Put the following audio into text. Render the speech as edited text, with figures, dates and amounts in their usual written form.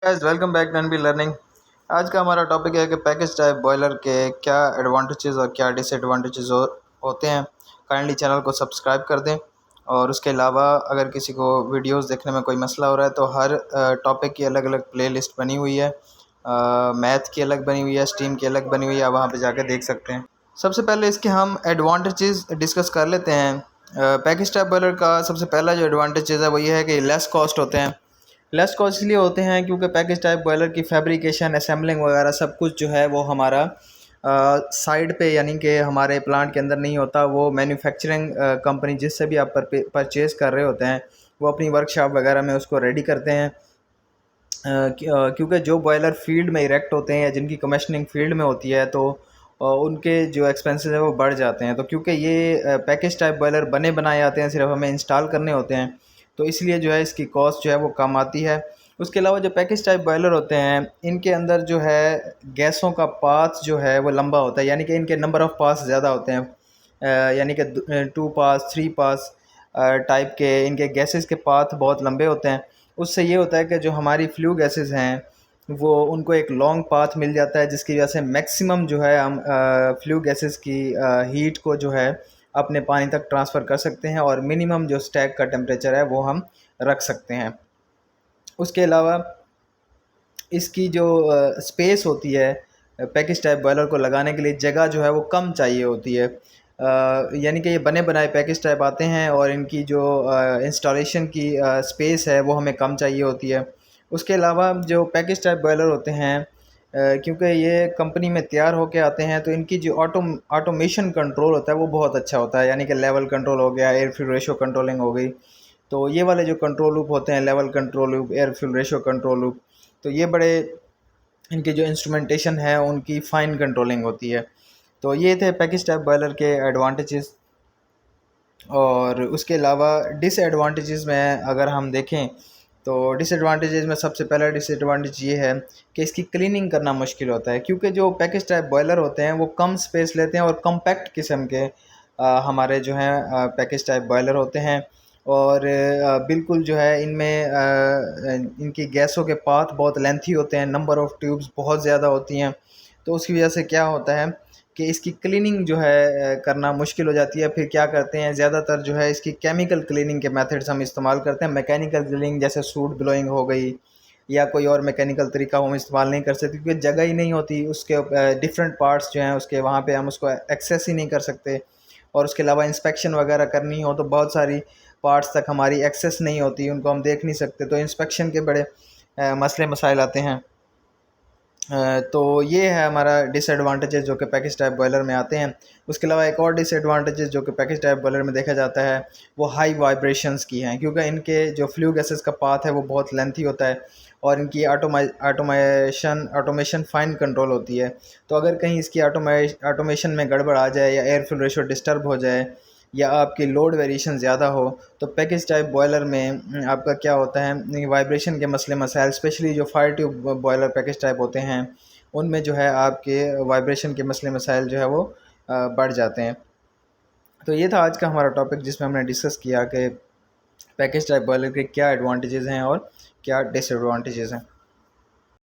Guys welcome back to NB learning. आज का हमारा टॉपिक है कि पैकेज टाइप बॉयलर के क्या एडवांटेजेस और क्या डिसएडवांटेजेस होते हैं। काइंडली चैनल को सब्सक्राइब कर दें। और उसके अलावा अगर किसी को वीडियोस देखने में कोई मसला हो रहा है तो हर टॉपिक की अलग अलग प्लेलिस्ट बनी हुई है। मैथ की अलग बनी हुई है, स्टीम की अलग बनी हुई है, आप वहाँ पर जाकर देख सकते हैं। सबसे पहले इसके हम एडवांटेजेस डिस्कस कर लेते हैं। पैकेज टाइप बॉयलर का सबसे पहला जो एडवांटेजेस है वो ये है कि लेस कॉस्ट होते हैं। लेस कॉस्ट इसलिए होते हैं क्योंकि पैकेज टाइप बॉयलर की फैब्रिकेशन, असेंबलिंग वगैरह सब कुछ जो है वो हमारा साइड पे यानी कि हमारे प्लांट के अंदर नहीं होता। वो मैन्युफैक्चरिंग कंपनी जिससे भी आप परचेज़ कर रहे होते हैं वो अपनी वर्कशॉप वगैरह में उसको रेडी करते हैं। क्योंकि जो बॉयलर फील्ड में इरेक्ट होते हैं या जिनकी कमीशनिंग फील्ड में होती है तो उनके जो एक्सपेंसेस है वो बढ़ जाते हैं। तो क्योंकि ये पैकेज टाइप बॉयलर बने बनाए आते हैं, सिर्फ हमें इंस्टॉल करने होते हैं, तो इसलिए जो है इसकी कॉस्ट जो है वो कम आती है। उसके अलावा जो पैकेज टाइप बॉयलर होते हैं इनके अंदर जो है गैसों का पाथ जो है वो लंबा होता है, यानी कि इनके नंबर ऑफ़ पास ज़्यादा होते हैं। यानी कि 2 पास 3 पास टाइप के इनके गैसेस के पाथ बहुत लंबे होते हैं। उससे ये होता है कि जो हमारी फ्लू गैसेस हैं वो उनको एक लॉन्ग पाथ मिल जाता है, जिसकी वजह से मैक्सिमम जो है हम फ्लू गैसेस की हीट को जो है अपने पानी तक ट्रांसफ़र कर सकते हैं और मिनिमम जो स्टैक का टेम्परेचर है वो हम रख सकते हैं। उसके अलावा इसकी जो स्पेस होती है पैकेज टाइप बॉयलर को लगाने के लिए जगह जो है वो कम चाहिए होती है। यानी कि ये बने बनाए पैकेज टाइप आते हैं और इनकी जो इंस्टॉलेशन की स्पेस है वो हमें कम चाहिए होती है। उसके अलावा जो पैकेज टाइप बॉयलर होते हैं क्योंकि ये कंपनी में तैयार होके आते हैं तो इनकी जो ऑटोमेशन कंट्रोल होता है वो बहुत अच्छा होता है। यानी कि लेवल कंट्रोल हो गया, एयर फ्यूल रेशो कंट्रोलिंग हो गई। तो ये वाले जो कंट्रोल लूप होते हैं, level control loop, air fuel ratio control loop, तो ये बड़े इनके जो इंस्ट्रूमेंटेशन है उनकी फ़ाइन कंट्रोलिंग होती है। तो ये थे पैकेज टाइप बॉयलर के एडवांटेजेस। और उसके अलावा डिसएडवांटेजेस में अगर हम देखें तो डिसएडवांटेजेस में सबसे पहला डिसएडवांटेज ये है कि इसकी क्लीनिंग करना मुश्किल होता है, क्योंकि जो पैकेज टाइप बॉयलर होते हैं वो कम स्पेस लेते हैं और कम्पैक्ट किस्म के हमारे जो हैं पैकेज टाइप बॉयलर होते हैं। और बिल्कुल जो है इनमें इनकी गैसों के पाथ बहुत लेंथी होते हैं, नंबर ऑफ़ ट्यूब्स बहुत ज़्यादा होती हैं। तो उसकी वजह से क्या होता है कि इसकी क्लीनिंग जो है करना मुश्किल हो जाती है। फिर क्या करते हैं, ज़्यादातर जो है इसकी केमिकल क्लीनिंग के मेथड्स हम इस्तेमाल करते हैं। मैकेनिकल क्लीनिंग जैसे सूट ब्लोइंग हो गई या कोई और मैकेनिकल तरीका हम इस्तेमाल नहीं कर सकते, क्योंकि जगह ही नहीं होती उसके डिफरेंट पार्ट्स जो हैं उसके, वहाँ पे हम उसको एक्सेस ही नहीं कर सकते। और उसके अलावा इंस्पेक्शन वगैरह करनी हो तो बहुत सारी पार्ट्स तक हमारी एक्सेस नहीं होती, उनको हम देख नहीं सकते। तो इंस्पेक्शन के बड़े मसले मसाइल आते हैं। तो ये है हमारा डिसएडवांटेजेस जो कि पैकेज टाइप बॉयलर में आते हैं। उसके अलावा एक और डिसएडवांटेजेस जो कि पैकेज टाइप बॉयलर में देखा जाता है वो हाई वाइब्रेशंस की हैं, क्योंकि इनके जो फ्लू गैसेस का पाथ है वो बहुत लेंथी होता है और इनकी ऑटोमेशन फाइन कंट्रोल होती है। तो अगर कहीं इसकी ऑटोमेशन में गड़बड़ आ जाए या एयर फ्यूल रेशो डिस्टर्ब हो जाए या आपकी लोड वेरिएशन ज़्यादा हो तो पैकेज टाइप बॉयलर में आपका क्या होता है, वाइब्रेशन के मसले मसाइल, स्पेशली जो fire tube boiler package type होते हैं उनमें जो है आपके वाइब्रेशन के मसले मसाइल जो है वो बढ़ जाते हैं। तो ये था आज का हमारा टॉपिक जिसमें हमने डिस्कस किया कि पैकेज टाइप बॉयलर के क्या एडवांटेजेस हैं और क्या डिसएडवांटेजेस हैं।